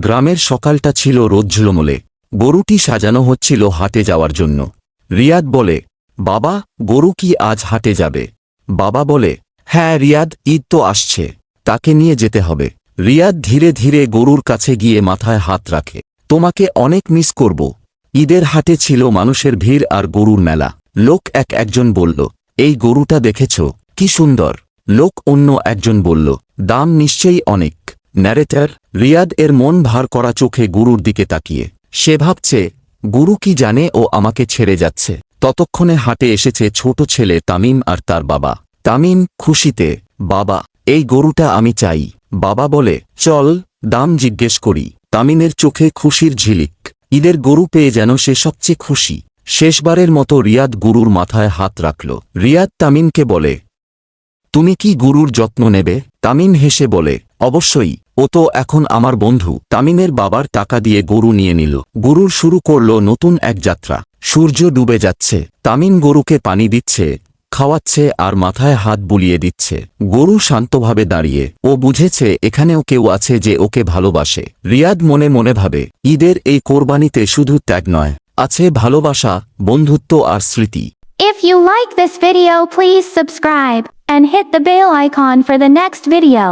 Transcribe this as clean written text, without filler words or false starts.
গ্রামের সকালটা ছিল রোদঝলমলে। গরুটি সাজানো হচ্ছিল হাটে যাওয়ার জন্য। রিয়াদ বলে, বাবা, গরু কি আজ হাটে যাবে? বাবা বলে, হ্যাঁ রিয়াদ, ঈদ তো আসছে, তাকে নিয়ে যেতে হবে। রিয়াদ ধীরে ধীরে গরুর কাছে গিয়ে মাথায় হাত রাখে। তোমাকে অনেক মিস করব। ঈদের হাটে ছিল মানুষের ভিড় আর গরুর মেলা। লোক একজন বলল, এই গরুটা দেখেছ, কি সুন্দর। লোক অন্য একজন বলল, দাম নিশ্চয়ই অনেক। ন্যারেটর রিয়াদ এর মন ভার করা চোখে গরুর দিকে তাকিয়ে। সে ভাবছে, গরু কি জানে ও আমাকে ছেড়ে যাচ্ছে। ততক্ষণে হাটে এসেছে ছোট ছেলে তামিম আর তার বাবা। তামিম খুশিতে, বাবা, এই গরুটা আমি চাই। বাবা বলে, চল দাম জিজ্ঞেস করি। তামিমের চোখে খুশির ঝিলিক। ঈদের গরু পেয়ে যেন সে সবচেয়ে খুশি। শেষবারের মতো রিয়াদ গরুর মাথায় হাত রাখল। রিয়াদ তামিমকে বলে, তুমি কি গরুর যত্ন নেবে? তামিম হেসে বলে, অবশ্যই, ও তো এখন আমার বন্ধু। তামিমের বাবার টাকা দিয়ে গরু নিয়ে নিল। গরুর শুরু করল নতুন এক যাত্রা। সূর্য ডুবে যাচ্ছে। তামিম গরুকে পানি দিচ্ছে, খাওয়াচ্ছে আর মাথায় হাত বুলিয়ে দিচ্ছে। গরু শান্তভাবে দাঁড়িয়ে। ও বুঝেছে এখানেও কেউ আছে যে ওকে ভালোবাসে। রিয়াদ মনে মনে ভাবে, ঈদের এই কোরবানিতে শুধু ত্যাগ নয়, আছে ভালোবাসা, বন্ধুত্ব আর স্মৃতি। If you like this video, please subscribe and hit the bell icon for the next video.